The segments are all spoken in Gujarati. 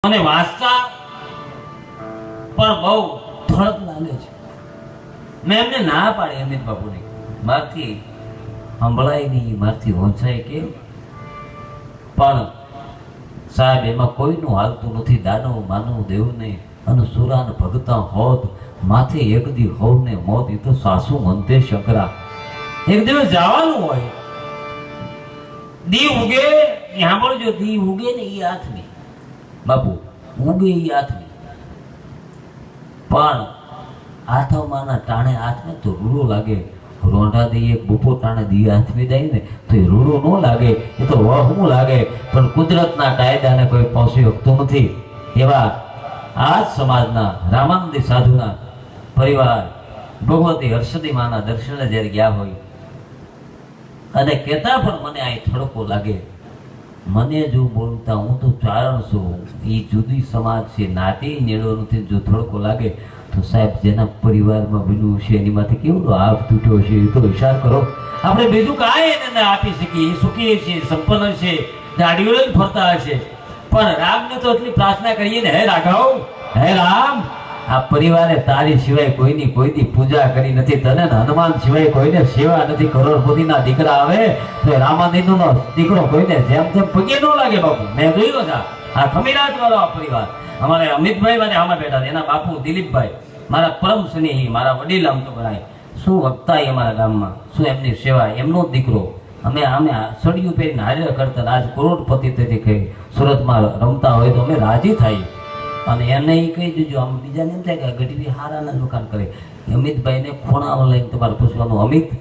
મને વાંચતા પણ બહુ થળક લાગે છે. મેં એમને ના પાડી અમિત બાપુને, મારથી સંભળાય નહીં, મારથી વંચાય કેમ? પણ સાહેબ એમાં કોઈનું હાલતું નથી. દાનવ માનવ દેવ ને અને સુરાન ભગતા હોત માથે એક દી હોવ ને મોત. એ તો સાસુ મંતે શંકરા. એક દિવસ જવાનું હોય, દી ઉગે સાંભળજો, દી ઉગે ને એ હાથની બાપુ ઉગે એ હાથની, પણ આથમાના ટાણે હાથને તો રૂડો લાગે. રોંઢા દઈએ બપોર ટાણે દી હાથમી જાય ને તો એ રૂડો ન લાગે, એ તો વહમું લાગે. પણ કુદરતના કાયદાને કોઈ પહોંચી શકતું નથી. એવા આ જ સમાજના રામાનંદી સાધુના પરિવાર ભગવતી હર્ષદી માના દર્શને જ્યારે ગયા હોય અને કહેતા પણ મને આ થડકો લાગે. મને જો બોલતા હું તો ચારણ છું, એ જુદી સમાજ છે, નાતી નેડો નથી. જો થડકો લાગે તો સાહેબ જેના પરિવારમાં બન્યું છે એની માંથી કેવડો હાથ તૂટ્યો છે એ તો વિચાર કરો. આપણે બીજું કાંઈ એને આપી શકીએ, એ સુખી છે, સંપન્ન છે, ગાડીઓ જ ફરતા હશે. પણ રામને તો એટલી પ્રાર્થના કરીએ ને, હે રાઘવ, હે રામ, આ પરિવારે તારી સિવાય કોઈની કોઈની પૂજા કરી નથી, તને હનુમાન સિવાય કોઈને સેવા નથી. કરોડપતિના દીકરા આવે તો રામાનંદનો દીકરો કોઈને જેમ તેમ પગે ન લાગે બાપુ. મેં જોયું છે આ ખમીરાજ વાળો આ પરિવાર. અમારે અમિતભાઈ વાળે આમાં બેઠા એના બાપુ દિલીપભાઈ, મારા પરમ સ્નેહી, મારા વડીલ આમ તો ગણાય. શું વક્તા અમારા ગામમાં, શું એમની સેવા, એમનો દીકરો. અમે સળિયું પહેરીને હાજર કરતા, આજ કરોડપતિ તેથી કહી સુરતમાં રમતા હોય તો અમે રાજી થાય. અને એને એ કહી દેજો, આમ બીજાને એમ થાય કે ગઢવી હારાના દુકાન કરે. અમિતભાઈને ખોણામાં લઈને તમારે પૂછવાનું, અમિત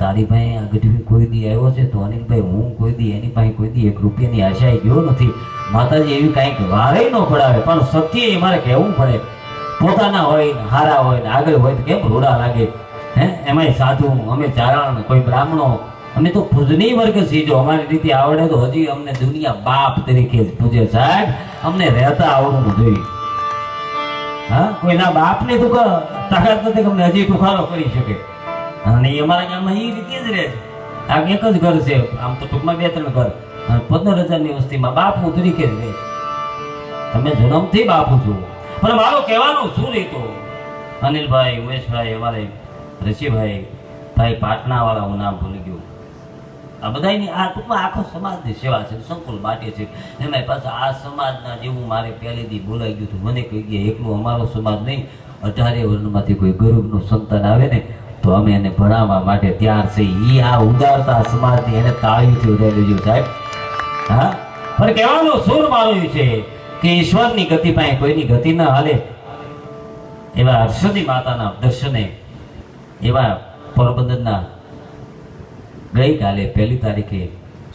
તારી ભાઈ આ ગઢવી કોઈ દી આવ્યો છે? તો અનિલભાઈ હું કોઈ દી એની પાસે કોઈ દી 1 રૂપિયાની આશાએ ગયો નથી. માતાજી એવી કાંઈક વારે ન પડાવે, પણ સત્ય એ મારે કહેવું પડે. પોતાના હોય ને હારા હોય ને આગળ હોય તો કેમ રોડા લાગે? હે એમાંય સાધુ, અમે ચારણ, કોઈ બ્રાહ્મણો, અમે તો પૂજનીય વર્ગ છીએ. જો અમારી રીતે આવડે તો હજી અમને દુનિયા બાપ તરીકે જ પૂજે સાહેબ. અમને રહેતા આવડવું જોઈએ. હા, કોઈના બાપને તો તાકાત નથી કે અમને હજી ટુકારો કરી શકે. અને અમારા ગામમાં એ રીતે જ રહે છે. આ એક જ ઘર છે, આમ તો ટૂંકમાં 2-3 ઘર, અને 15,000ની વસ્તીમાં બાપુ તરીકે જ રહે છે. તમે જન્મથી બાપુ છો. પણ મારો કહેવાનું શું રહેતો, અનિલભાઈ, ઉમેશભાઈ, અમારે રશીભાઈ, ભાઈ પાટણા વાળા, હું નામ ભૂલી ગયું. આ બધાની આ ટૂંકમાં આખો સમાજની સેવા છે, સંકુલ માટે છે. એમાં પાછા આ સમાજના જેવું મારે પહેલેથી બોલાઈ ગયું હતું. મને કહી ગયા એકલું અમારો સમાજ નહીં, 18 વર્ણમાંથી કોઈ ગરીબનું સંતાન આવે ને તો અમે એને ભણાવવા માટે તૈયાર છે. એ આ ઉદારતા સમાજની એને તાળીથી ઉડાવી લેજો સાહેબ. હા, પણ કહેવાનો સુર મારો એ છે કે ઈશ્વરની ગતિ પાસે કોઈની ગતિ ન હાલે. એવા હર્ષદી માતાના દર્શને, એવા પોરબંદરના ગઈકાલે 1 તારીખે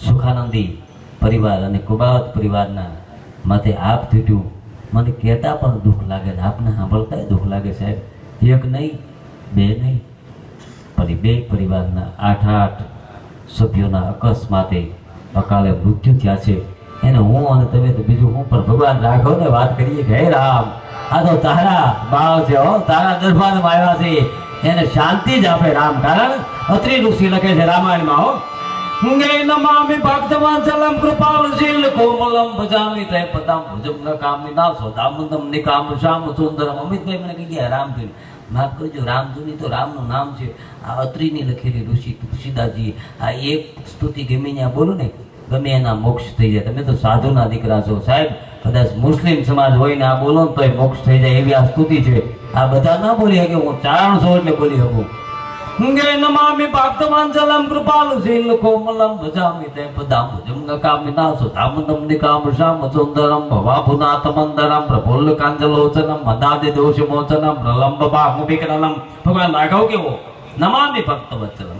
સુખાનંદી પરિવાર અને કુબાવત પરિવારના માથે આપ તૂટ્યું. મને કહેતા પણ દુઃખ લાગે ને આપને સાંભળતા દુઃખ લાગે સાહેબ. 1 નહીં, 2 નહીં, પણ 2 પરિવારના 8 સભ્યોના અકસ્માતે અકાળે મૃત્યુ થયા છે. એને હું અને તમે તો બીજું હું, પણ ભગવાન રાઘવને વાત કરીએ કે હે રામ, આ તો તારા ભાવ છે, હો તારા દરબારમાં આવ્યા છે, એને શાંતિ જ આપે રામ. કારણ અત્રિ ઋષિ લખે છે રામાયણમાં, હો ગે નમામિ ભક્તવત્સલમ કૃપાલશીલ કોમલમ ભજામિ તે પદામ ભુજમ ન કામિ નાસો દામંદમ નિકામ શ્યામ સુંદરમ. અમિતભાઈ મને કહી ગયા રામધૂન માફ કરજો, રામધૂની તો રામનું નામ છે. આ અત્રિની લખેલી ઋષિ તુલસીદાસજી, આ એક સ્તુતિ ગમે ત્યાં બોલો ને ગમે એના મોક્ષ થઈ જાય. તમે તો સાધુના દીકરા છો સાહેબ, કદાચ મુસ્લિમ સમાજ હોય ને આ બોલો ને તોય મોક્ષ થઈ જાય એવી આ સ્તુતિ છે. આ બધા ના બોલી શકે, હું ચારણ છું એટલે બોલી શકું. ગે નમામિ ભક્તવત્સલમ કૃપાલશીલ કોમલમ ભજામિ તે પદામ ભુજમ ન કામિ નાસો દામંદમ નિકામ શ્યામ સુંદરમ ભવાભુનાથ મંદરમ પ્રફુલ્લ કાંજલોચનમ મદાદિ દોષ મોચનમ પ્રલંબ બાહુ વિકરણમ. ભગવાન રાઘવ કેવો, નમામિ ભક્તવત્સલમ,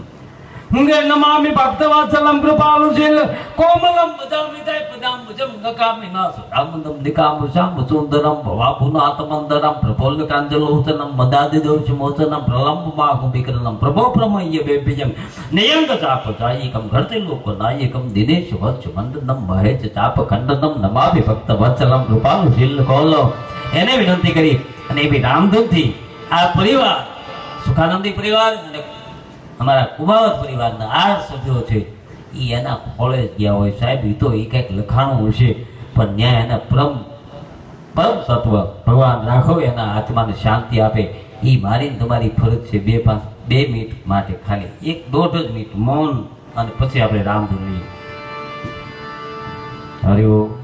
ગે નમામિ ભક્તવત્સલમ કૃપાલશીલ કોમલમ ભજામિ તે પદામ ભુજમ ન કામિ નાસો દામંદમ નિકામ શ્યામ સુંદરમ ભવાભુનાથ મંદરમ પ્રફુલ્લ કાંજલોચનમ મદાદિ દોષ મોચનમ પ્રલંબ બાહુ વિકરણમ પ્રભો પ્રમય્ય બેભ્યજમ નયંગ ચાપ ચાયિકમ ઘરતે લોક નાયકમ દિનેશ વત્સ મંડનમ મહેચ ચાપ ખંડનમ નમામિ ભક્તવત્સલમ કૃપાલશીલ કોલો. એને વિનંતી કરી અને એ બી રામધૂનથી આ પરિવાર સુખાનંદી પરિવાર અને અમારા કુબાવત પરિવારના 8 સભ્યો છે એ એના ખોળે જ ગયા હોય સાહેબ. એ તો એ કંઈક લખાણું હશે, પણ ન્યાય એના પરમ પરમ તત્વ ભગવાન રાઘવ એના આત્માને શાંતિ આપે એ મારીને તમારી ફરજ છે 2 મિનિટ માટે ખાલી 1-1.5 જ મિનિટ મૌન અને પછી આપણે રામધૂન લઈએ. હરિ ઓમ.